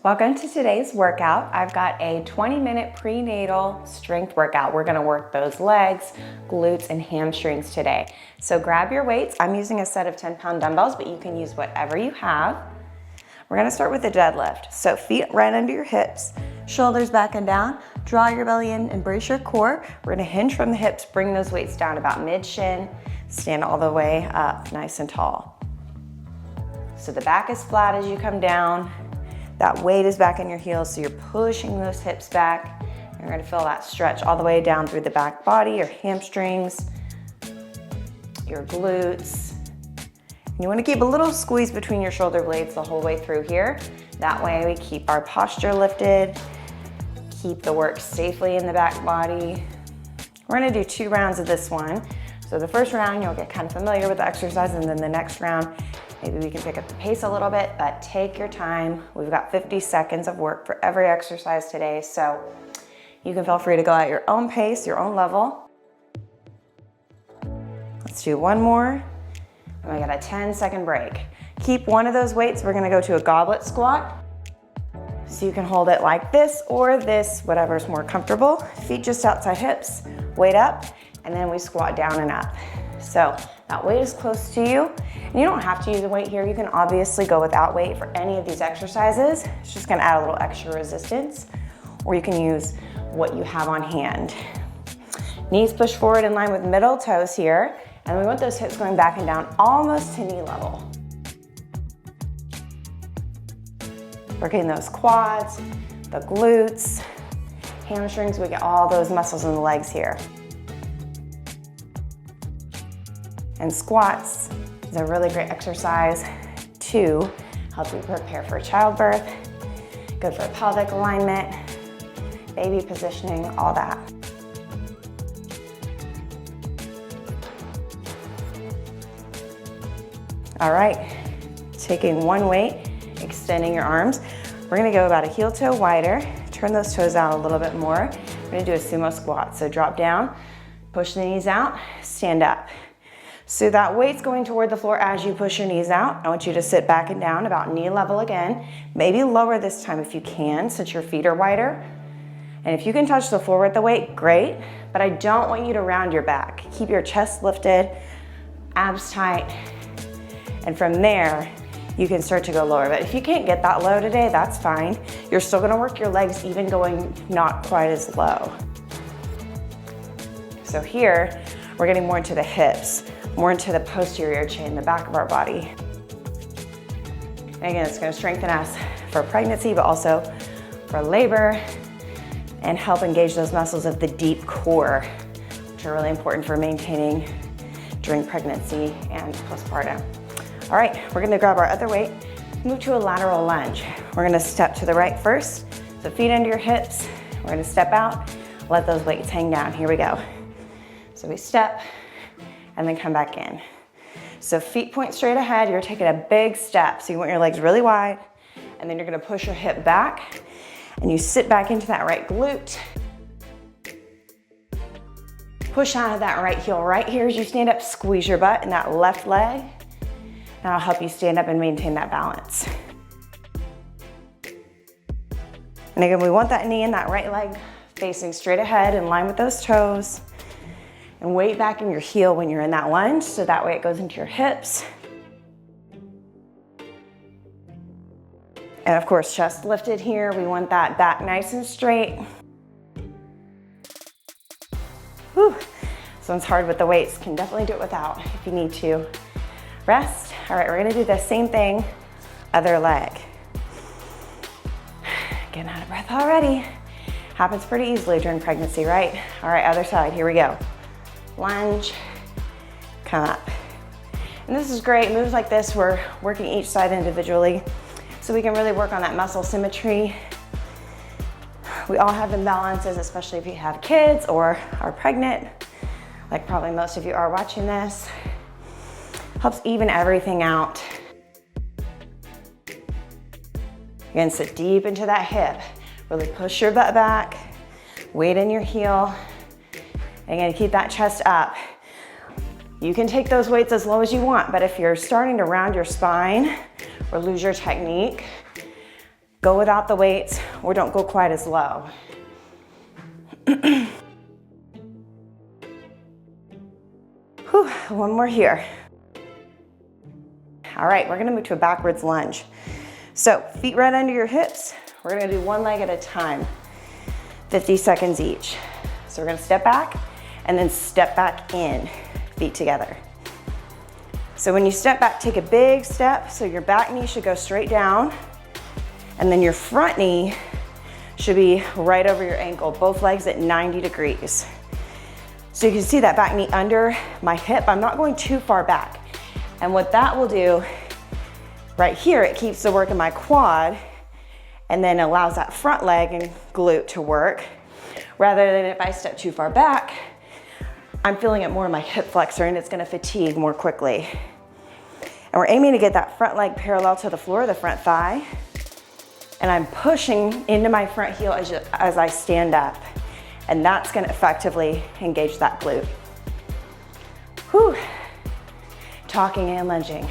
Welcome to today's workout. I've got a 20-minute prenatal strength workout. We're gonna work those legs, glutes, and hamstrings today. So grab your weights. I'm using a set of 10-pound dumbbells, but you can use whatever you have. We're gonna start with a deadlift. So feet right under your hips, shoulders back and down, draw your belly in and brace your core. We're gonna hinge from the hips, bring those weights down about mid-shin, stand all the way up, nice and tall. So the back is flat as you come down. That weight is back in your heels, so you're pushing those hips back. You're gonna feel that stretch all the way down through the back body, your hamstrings, your glutes. And you wanna keep a little squeeze between your shoulder blades the whole way through here. That way we keep our posture lifted, keep the work safely in the back body. We're gonna do 2 rounds of this one. So the first round, you'll get kind of familiar with the exercise, and then the next round, maybe we can pick up the pace a little bit, but take your time. We've got 50 seconds of work for every exercise today, so you can feel free to go at your own pace, your own level. Let's do one more, and we got a 10-second break. Keep one of those weights. We're gonna go to a goblet squat. So you can hold it like this or this, whatever's more comfortable. Feet just outside hips, weight up, and then we squat down and up. So that weight is close to you. And you don't have to use a weight here. You can obviously go without weight for any of these exercises. It's just gonna add a little extra resistance, or you can use what you have on hand. Knees push forward in line with middle toes here, and we want those hips going back and down almost to knee level. Working those quads, the glutes, hamstrings, we get all those muscles in the legs here. And squats is a really great exercise to help you prepare for childbirth, good for pelvic alignment, baby positioning, all that. All right, taking one weight, extending your arms. We're gonna go about a heel toe wider, turn those toes out a little bit more. We're gonna do a sumo squat. So drop down, push the knees out, stand up. So that weight's going toward the floor as you push your knees out. I want you to sit back and down about knee level again. Maybe lower this time if you can, since your feet are wider. And if you can touch the floor with the weight, great. But I don't want you to round your back. Keep your chest lifted, abs tight. And from there, you can start to go lower. But if you can't get that low today, that's fine. You're still gonna work your legs even going not quite as low. So here, we're getting more into the hips, more into the posterior chain, the back of our body. And again, it's gonna strengthen us for pregnancy, but also for labor, and help engage those muscles of the deep core, which are really important for maintaining during pregnancy and postpartum. All right, we're gonna grab our other weight, move to a lateral lunge. We're gonna step to the right first, so feet under your hips. We're gonna step out, let those weights hang down. Here we go. So we step, and then come back in. So feet point straight ahead, you're taking a big step. So you want your legs really wide, and then you're gonna push your hip back, and you sit back into that right glute. Push out of that right heel right here as you stand up, squeeze your butt in that left leg. That'll help you stand up and maintain that balance. And again, we want that knee and that right leg facing straight ahead in line with those toes. And weight back in your heel when you're in that lunge, so that way it goes into your hips. And of course, chest lifted here. We want that back nice and straight. Whew. This one's hard with the weights. Can definitely do it without if you need to. Rest. All right, we're gonna do the same thing, other leg. Getting out of breath already. Happens pretty easily during pregnancy, right? All right, other side, here we go. Lunge, come up. And this is great, moves like this, we're working each side individually, so we can really work on that muscle symmetry. We all have imbalances, especially if you have kids or are pregnant, like probably most of you are watching this. Helps even everything out. You're gonna sit deep into that hip, really push your butt back, weight in your heel. Again, keep that chest up. You can take those weights as low as you want, but if you're starting to round your spine or lose your technique, Go without the weights or don't go quite as low. Whew, one more here. All right, we're gonna move to a backwards lunge. So feet right under your hips. We're gonna do one leg at a time, 50 seconds each. So we're gonna step back and then step back in, feet together. So when you step back, take a big step. So your back knee should go straight down, and then your front knee should be right over your ankle, both legs at 90 degrees. So you can see that back knee under my hip. I'm not going too far back. And what that will do, right here, it keeps the work in my quad and then allows that front leg and glute to work, rather than if I step too far back, I'm feeling it more in my hip flexor and it's gonna fatigue more quickly. And we're aiming to get that front leg parallel to the floor, the front thigh, and I'm pushing into my front heel as I stand up. And that's gonna effectively engage that glute. Whew. Talking and lunging.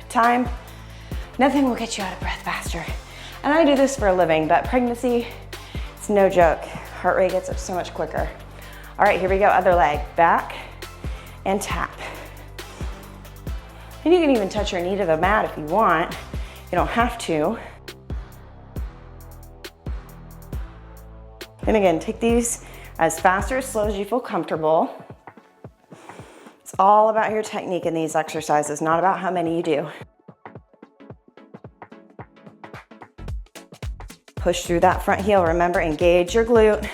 Time, nothing will get you out of breath faster. And I do this for a living, but pregnancy, it's no joke. Heart rate gets up so much quicker. All right, here we go, other leg. Back and tap. And you can even touch your knee to the mat if you want. You don't have to. And again, take these as fast or as slow as you feel comfortable. It's all about your technique in these exercises, not about how many you do. Push through that front heel. Remember, engage your glute.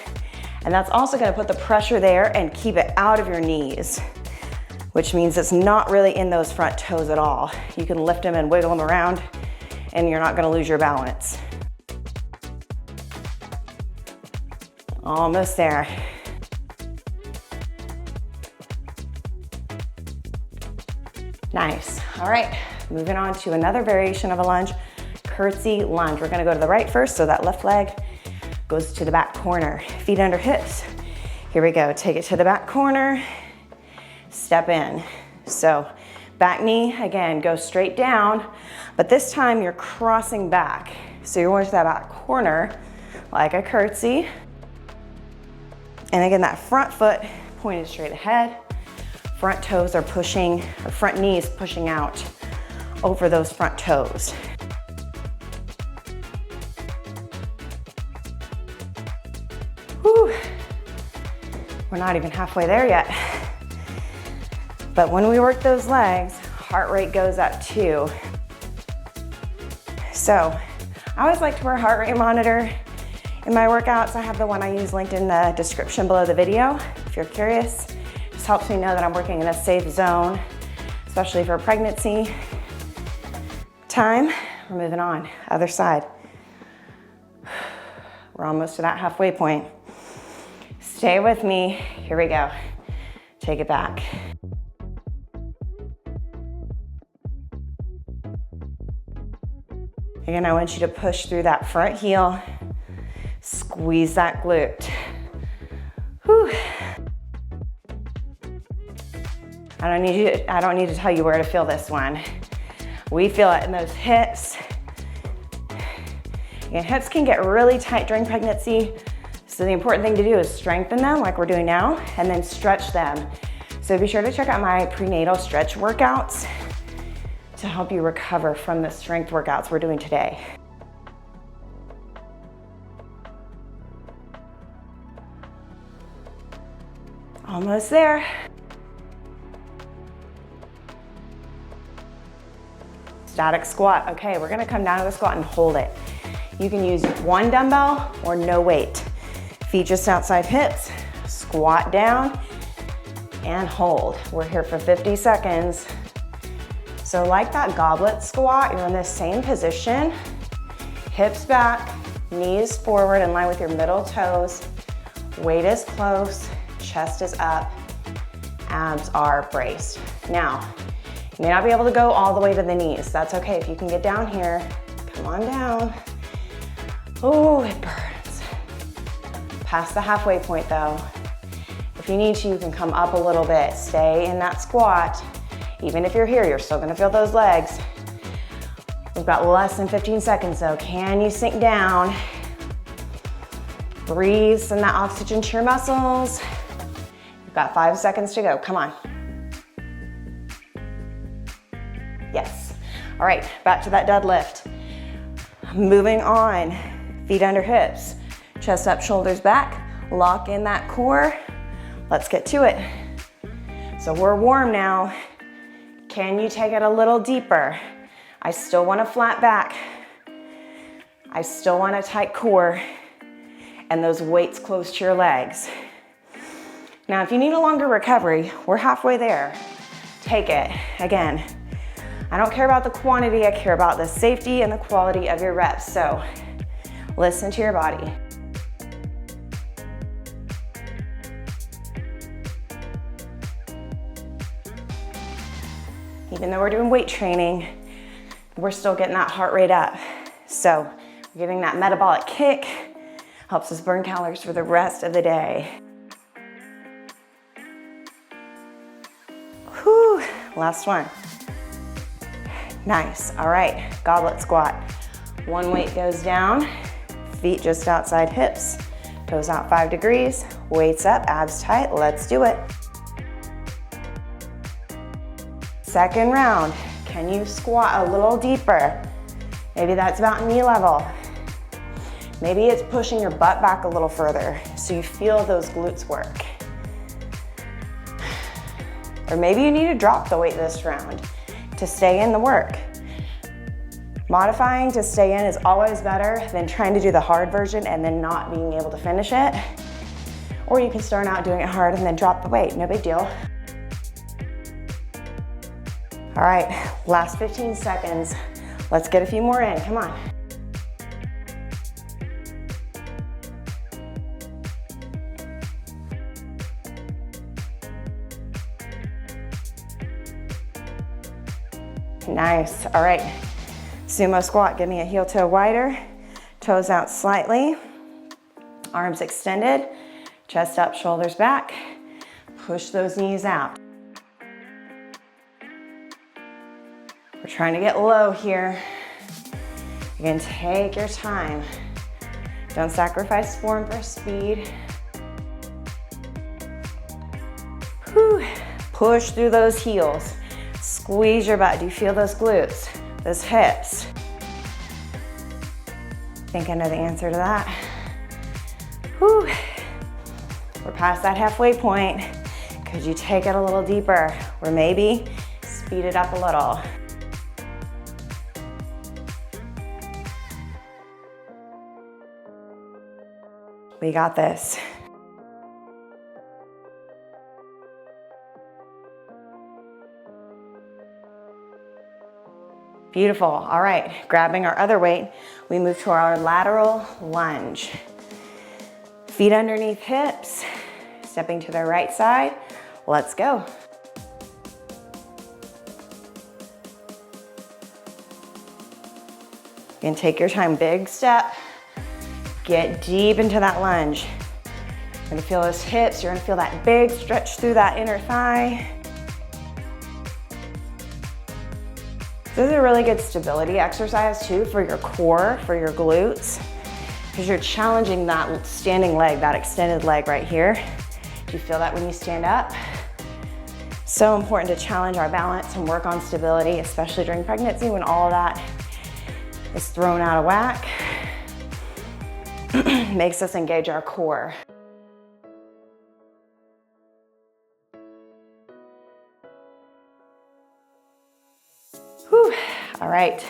And that's also gonna put the pressure there and keep it out of your knees, which means it's not really in those front toes at all. You can lift them and wiggle them around and you're not gonna lose your balance. Almost there. Nice. All right, moving on to another variation of a lunge, curtsy lunge. We're gonna go to the right first, so that left leg goes to the back corner. Feet under hips. Here we go, take it to the back corner, step in. So back knee, again, go straight down, but this time you're crossing back. So you're going to that back corner, like a curtsy. And again, that front foot pointed straight ahead. Front toes are pushing, or front knees pushing out over those front toes. Whew. We're not even halfway there yet. But when we work those legs, heart rate goes up too. So I always like to wear a heart rate monitor in my workouts. I have the one I use linked in the description below the video, if you're curious. Just helps me know that I'm working in a safe zone, especially for pregnancy time. We're moving on, other side. We're almost to that halfway point. Stay with me, here we go. Take it back. Again, I want you to push through that front heel. Squeeze that glute. Whew. I don't need to tell you where to feel this one. We feel it in those hips. Again, hips can get really tight during pregnancy, so the important thing to do is strengthen them like we're doing now, and then stretch them. So be sure to check out my prenatal stretch workouts to help you recover from the strength workouts we're doing today. Almost there. Static squat. Okay, we're gonna come down to the squat and hold it. You can use one dumbbell or no weight. Feet just outside hips, squat down and hold. We're here for 50 seconds. So like that goblet squat, you're in the same position, hips back, knees forward in line with your middle toes, weight is close, chest is up, abs are braced. Now, you may not be able to go all the way to the knees. That's okay. If you can get down here, come on down. Oh, it burns. Past the halfway point though. If you need to, you can come up a little bit. Stay in that squat. Even if you're here, you're still gonna feel those legs. We've got less than 15 seconds though. Can you sink down? Breathe, send that oxygen to your muscles. You've got 5 seconds to go, come on. Yes. All right, back to that deadlift. Moving on, feet under hips, chest up, shoulders back, lock in that core. Let's get to it. So we're warm now. Can you take it a little deeper? I still want a flat back. I still want a tight core and those weights close to your legs. Now, if you need a longer recovery, we're halfway there. Take it. Again, I don't care about the quantity, I care about the safety and the quality of your reps. So listen to your body. Even though we're doing weight training, we're still getting that heart rate up. So we're getting that metabolic kick, helps us burn calories for the rest of the day. Whew, last one. Nice, all right, goblet squat. One weight goes down, feet just outside hips, toes out 5 degrees, weights up, abs tight, let's do it. Second round, can you squat a little deeper? Maybe that's about knee level. Maybe it's pushing your butt back a little further so you feel those glutes work. Or maybe you need to drop the weight this round to stay in the work. Modifying to stay in is always better than trying to do the hard version and then not being able to finish it. Or you can start out doing it hard and then drop the weight, no big deal. All right, last 15 seconds. Let's get a few more in, come on. Nice, all right. Sumo squat, give me a heel toe wider, toes out slightly, arms extended, chest up, shoulders back. Push those knees out. We're trying to get low here. You can take your time. Don't sacrifice form for speed. Whew. Push through those heels. Squeeze your butt. Do you feel those glutes, those hips? I think I know the answer to that. Whew. We're past that halfway point. Could you take it a little deeper? Or maybe speed it up a little. We got this. Beautiful, all right. Grabbing our other weight, we move to our lateral lunge. Feet underneath hips, stepping to the right side. Let's go. You can take your time, big step. Get deep into that lunge. You're gonna feel those hips, you're gonna feel that big stretch through that inner thigh. This is a really good stability exercise too for your core, for your glutes, because you're challenging that standing leg, that extended leg right here. Do you feel that when you stand up? So important to challenge our balance and work on stability, especially during pregnancy when all of that is thrown out of whack. Makes us engage our core. Whew. All right.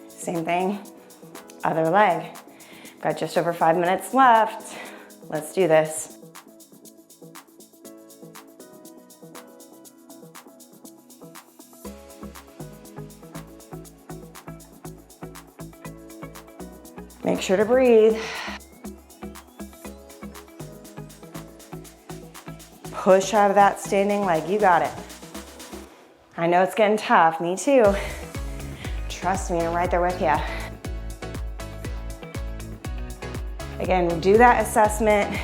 Same thing, other leg. Got just over 5 minutes left. Let's do this. Make sure to breathe. Push out of that standing leg, you got it. I know it's getting tough, me too. Trust me, I'm right there with you. Again, do that assessment.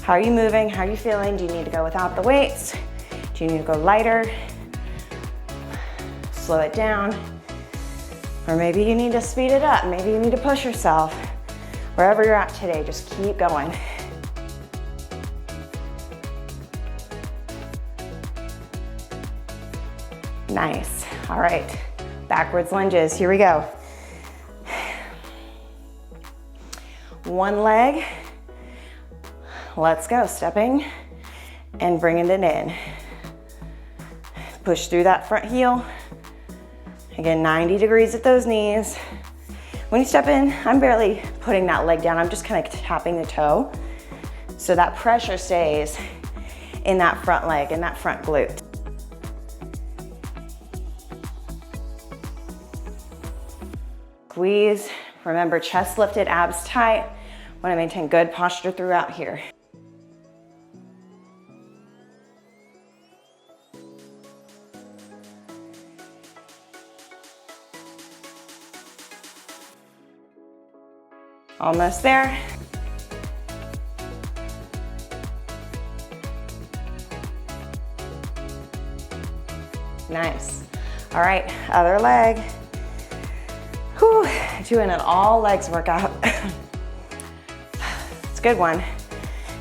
How are you moving? How are you feeling? Do you need to go without the weights? Do you need to go lighter? slow it down, or maybe you need to speed it up. Maybe you need to push yourself. Wherever you're at today, just keep going. Nice. All right, backwards lunges. Here we go. One leg. Let's go. Stepping and bringing it in. Push through that front heel. Again, 90 degrees at those knees. When you step in, I'm barely putting that leg down. I'm just kind of tapping the toe. So that pressure stays in that front leg, in that front glute. Squeeze. Remember, chest lifted, abs tight. Want to maintain good posture throughout here. Almost there. Nice. All right, other leg. Whew, doing an all legs workout. It's a good one.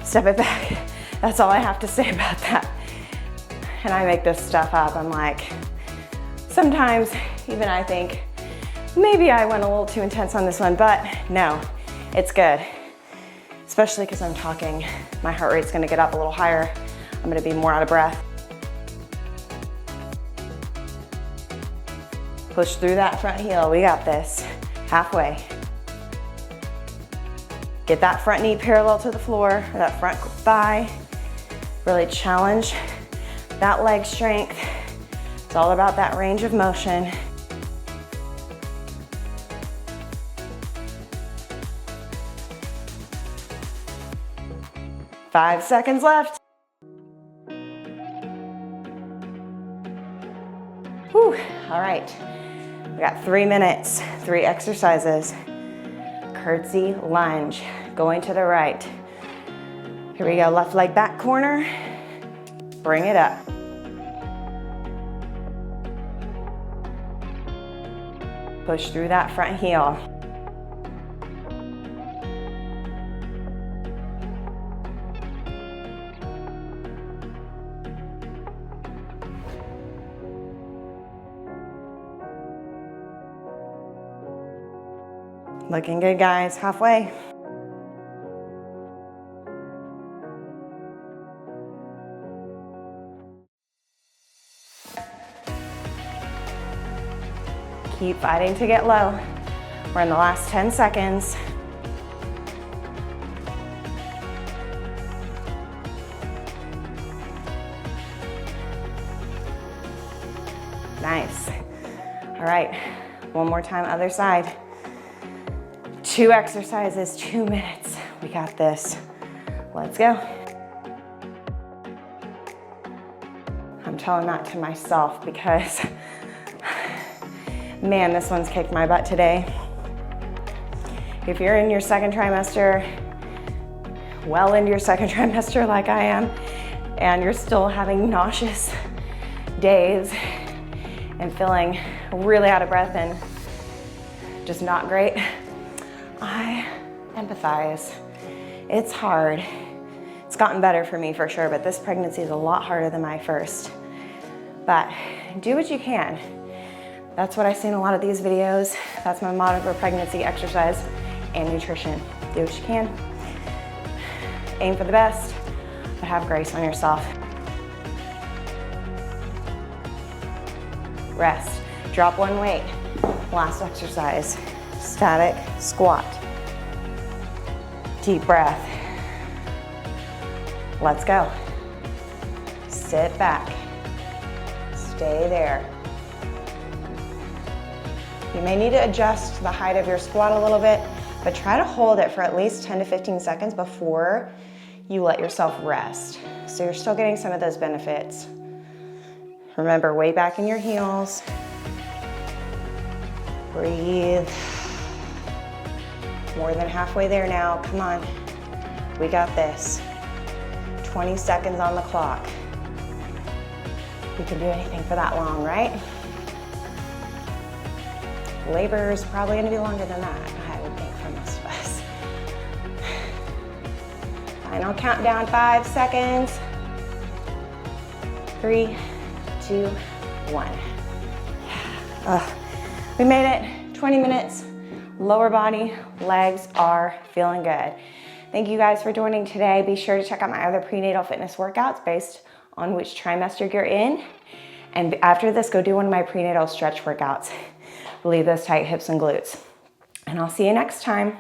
Step it back. That's all I have to say about that. And I make this stuff up. I'm like, sometimes even I think, maybe I went a little too intense on this one, but no. It's good, especially because I'm talking. My heart rate's gonna get up a little higher. I'm gonna be more out of breath. Push through that front heel, we got this. Halfway. Get that front knee parallel to the floor, or that front thigh. Really challenge that leg strength. It's all about that range of motion. 5 seconds left. Whew, all right. We got 3 minutes, 3 exercises. Curtsy lunge, going to the right. Here we go, left leg back corner. Bring it up. Push through that front heel. Looking good, guys, halfway. Keep fighting to get low. We're in the last 10 seconds. Nice. All right, one more time, other side. 2 exercises, 2 minutes. We got this. Let's go. I'm telling that to myself because, man, this one's kicked my butt today. If you're in your second trimester, well into your second trimester like I am, and you're still having nauseous days and feeling really out of breath and just not great, I empathize. It's hard. It's gotten better for me for sure, but this pregnancy is a lot harder than my first. But do what you can. That's what I see in a lot of these videos. That's my motto for pregnancy: exercise and nutrition. Do what you can. Aim for the best, but have grace on yourself. Rest. Drop one weight. Last exercise. Static squat. Deep breath. Let's go. Sit back. Stay there. You may need to adjust the height of your squat a little bit, but try to hold it for at least 10 to 15 seconds before you let yourself rest. So you're still getting some of those benefits. Remember, weight back in your heels. Breathe. More than halfway there now, come on. We got this. 20 seconds on the clock. We can do anything for that long, right? Labor is probably gonna be longer than that, I would think, for most of us. Final countdown, 5 seconds. 3, 2, 1. We made it, 20 minutes. Lower body, legs are feeling good. Thank you guys for joining today. Be sure to check out my other prenatal fitness workouts based on which trimester you're in. And after this, go do one of my prenatal stretch workouts. Relieve those tight hips and glutes. And I'll see you next time.